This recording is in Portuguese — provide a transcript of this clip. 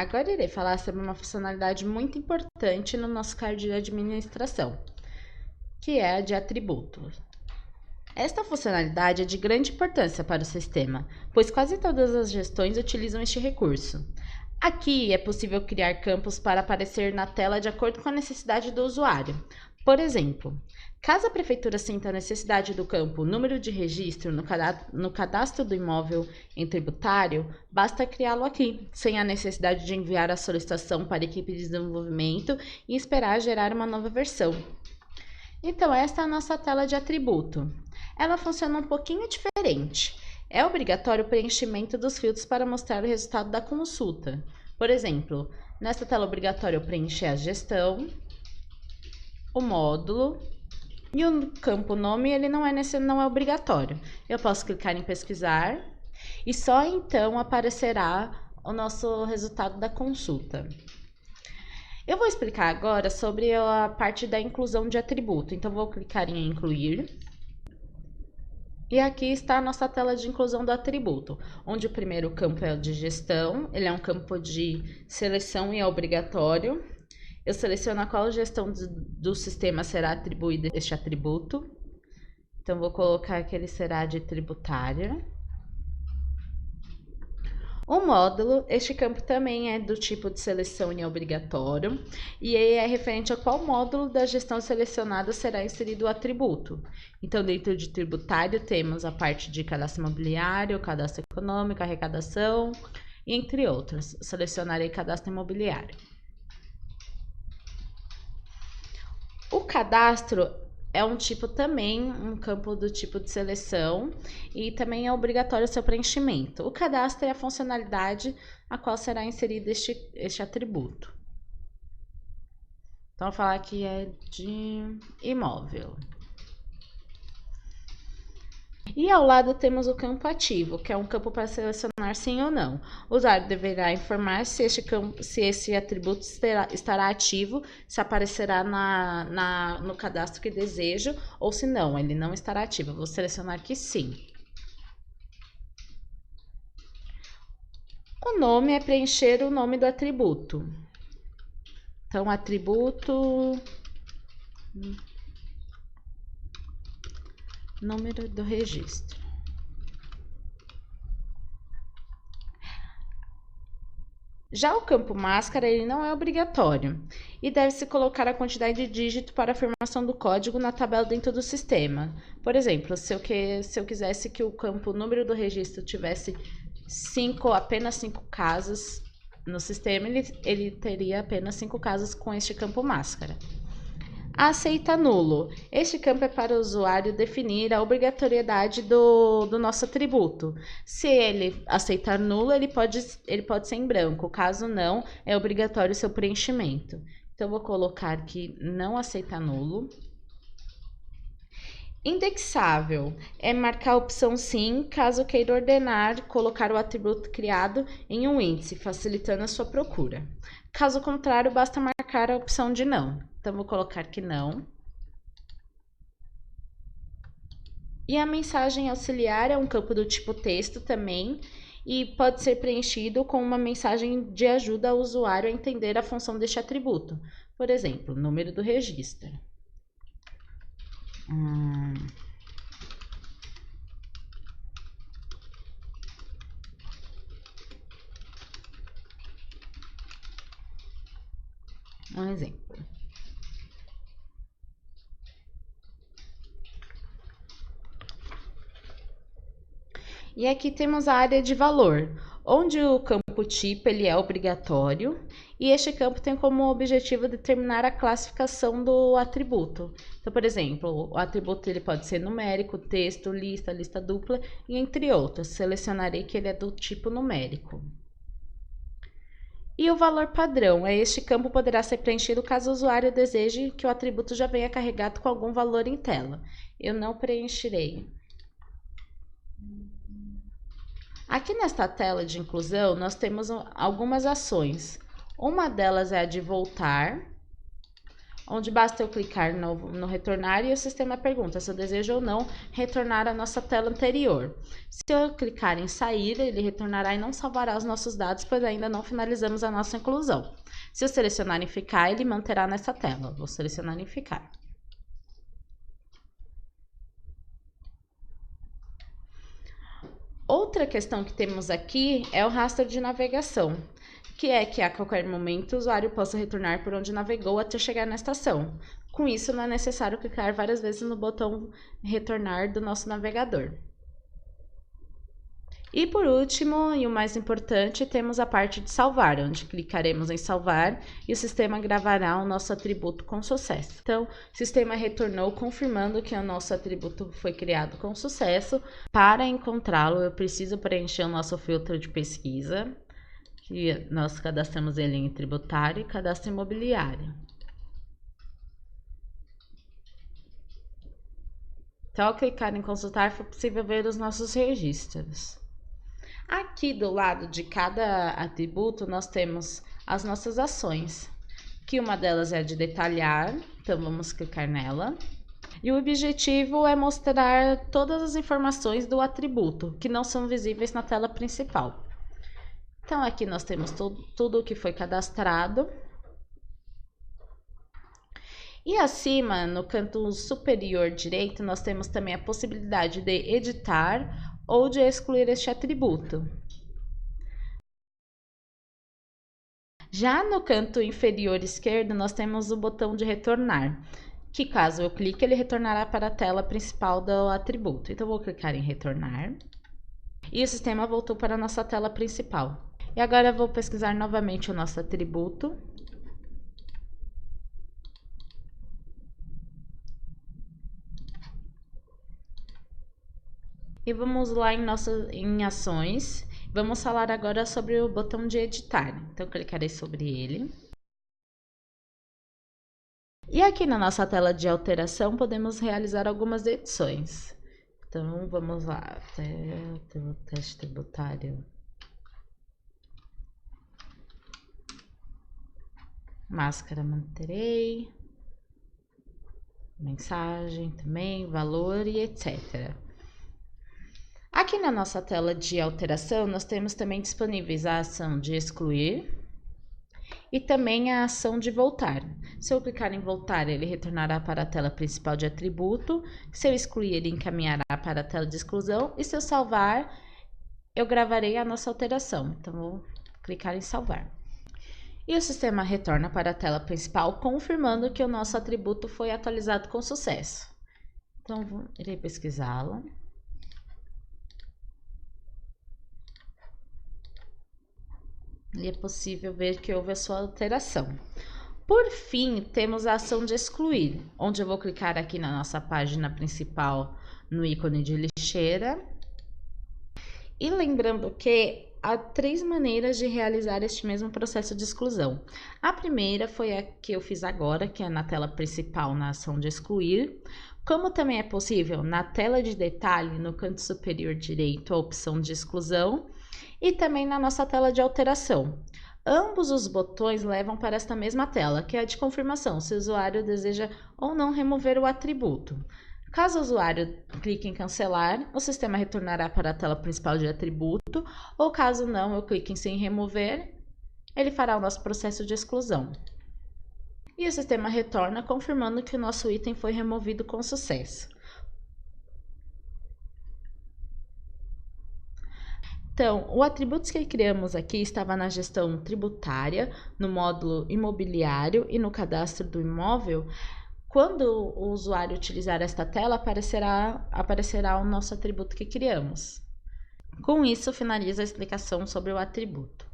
Agora irei falar sobre uma funcionalidade muito importante no nosso card de administração, que é a de atributos. Esta funcionalidade é de grande importância para o sistema, pois quase todas as gestões utilizam este recurso. Aqui é possível criar campos para aparecer na tela de acordo com a necessidade do usuário. Por exemplo, caso a prefeitura sinta a necessidade do campo número de registro no cadastro do imóvel em tributário, basta criá-lo aqui, sem a necessidade de enviar a solicitação para a equipe de desenvolvimento e esperar gerar uma nova versão. Então, esta é a nossa tela de atributo. Ela funciona um pouquinho diferente. É obrigatório o preenchimento dos filtros para mostrar o resultado da consulta. Por exemplo, nesta tela obrigatória eu preencher a gestão, o módulo e o campo nome ele não é obrigatório. Eu posso clicar em pesquisar e só então aparecerá o nosso resultado da consulta. Eu vou explicar agora sobre a parte da inclusão de atributo. Então vou clicar em incluir. E aqui está a nossa tela de inclusão do atributo, onde o primeiro campo é o de gestão, ele é um campo de seleção e é obrigatório. Eu seleciono a qual gestão do sistema será atribuído este atributo. Então, vou colocar que ele será de tributária. O módulo, este campo também é do tipo de seleção e é obrigatório. E é referente a qual módulo da gestão selecionada será inserido o atributo. Então, dentro de tributário, temos a parte de cadastro imobiliário, cadastro econômico, arrecadação, e entre outros. Selecionarei cadastro imobiliário. O cadastro é um tipo também, um campo do tipo de seleção e também é obrigatório o seu preenchimento. O cadastro é a funcionalidade a qual será inserido este atributo. Então, vou falar que é de imóvel. E ao lado temos o campo ativo, que é um campo para selecionar sim ou não. O usuário deverá informar se esse atributo estará ativo, se aparecerá no cadastro que desejo, ou se não, ele não estará ativo. Eu vou selecionar que sim. O nome é preencher o nome do atributo. Então, atributo... número do registro. Já o campo máscara, ele não é obrigatório e deve-se colocar a quantidade de dígito para a afirmação do código na tabela dentro do sistema. Por exemplo, se eu quisesse que o campo número do registro tivesse apenas 5 casas no sistema, ele teria apenas 5 casas com este campo máscara. Aceita nulo. Este campo é para o usuário definir a obrigatoriedade do nosso atributo. Se ele aceitar nulo, ele pode ser em branco. Caso não, é obrigatório o seu preenchimento. Então, vou colocar que não aceita nulo. Indexável é marcar a opção sim, caso queira ordenar colocar o atributo criado em um índice, facilitando a sua procura. Caso contrário, basta marcar a opção de não. Então, vou colocar que não. E a mensagem auxiliar é um campo do tipo texto também e pode ser preenchido com uma mensagem de ajuda ao usuário a entender a função deste atributo. Por exemplo, número do registro. Um exemplo. E aqui temos a área de valor, onde o campo tipo ele é obrigatório e este campo tem como objetivo determinar a classificação do atributo. Então, por exemplo, o atributo ele pode ser numérico, texto, lista dupla e entre outros. Selecionarei que ele é do tipo numérico. E o valor padrão, este campo poderá ser preenchido caso o usuário deseje que o atributo já venha carregado com algum valor em tela. Eu não preencherei. Aqui nesta tela de inclusão, nós temos algumas ações. Uma delas é a de voltar, onde basta eu clicar no retornar e o sistema pergunta se eu desejo ou não retornar à nossa tela anterior. Se eu clicar em sair, ele retornará e não salvará os nossos dados, pois ainda não finalizamos a nossa inclusão. Se eu selecionar em ficar, ele manterá nessa tela. Vou selecionar em ficar. Outra questão que temos aqui é o rastro de navegação, que é que a qualquer momento o usuário possa retornar por onde navegou até chegar na estação. Com isso, não é necessário clicar várias vezes no botão retornar do nosso navegador. E por último, e o mais importante, temos a parte de salvar, onde clicaremos em salvar e o sistema gravará o nosso atributo com sucesso. Então, o sistema retornou confirmando que o nosso atributo foi criado com sucesso. Para encontrá-lo, eu preciso preencher o nosso filtro de pesquisa, que nós cadastramos ele em tributário e cadastro imobiliário. Então, ao clicar em consultar, foi possível ver os nossos registros. Aqui do lado de cada atributo, nós temos as nossas ações, que uma delas é a de detalhar, então vamos clicar nela. E o objetivo é mostrar todas as informações do atributo, que não são visíveis na tela principal. Então, aqui nós temos tudo o que foi cadastrado. E acima, no canto superior direito, nós temos também a possibilidade de editar ou de excluir este atributo. Já no canto inferior esquerdo, nós temos o botão de retornar, que caso eu clique, ele retornará para a tela principal do atributo. Então, eu vou clicar em retornar e o sistema voltou para a nossa tela principal. E agora eu vou pesquisar novamente o nosso atributo. E vamos lá em ações. Vamos falar agora sobre o botão de editar. Então, clicarei sobre ele. E aqui na nossa tela de alteração, podemos realizar algumas edições. Então, vamos lá. Teste tributário. Máscara manterei. Mensagem também, valor e etc. Aqui na nossa tela de alteração, nós temos também disponíveis a ação de excluir e também a ação de voltar. Se eu clicar em voltar, ele retornará para a tela principal de atributo. Se eu excluir, ele encaminhará para a tela de exclusão. E se eu salvar, eu gravarei a nossa alteração. Então, vou clicar em salvar. E o sistema retorna para a tela principal, confirmando que o nosso atributo foi atualizado com sucesso. Então, irei pesquisá-lo. E é possível ver que houve a sua alteração. Por fim, temos a ação de excluir, onde eu vou clicar aqui na nossa página principal no ícone de lixeira. E lembrando que há 3 maneiras de realizar este mesmo processo de exclusão. A primeira foi a que eu fiz agora, que é na tela principal, na ação de excluir. Como também é possível na tela de detalhe, no canto superior direito, a opção de exclusão. E também na nossa tela de alteração. Ambos os botões levam para esta mesma tela, que é a de confirmação, se o usuário deseja ou não remover o atributo. Caso o usuário clique em cancelar, o sistema retornará para a tela principal de atributo, ou caso não, eu clique em sem remover, ele fará o nosso processo de exclusão. E o sistema retorna confirmando que o nosso item foi removido com sucesso. Então, o atributo que criamos aqui estava na gestão tributária, no módulo imobiliário e no cadastro do imóvel. Quando o usuário utilizar esta tela, aparecerá o nosso atributo que criamos. Com isso, finaliza a explicação sobre o atributo.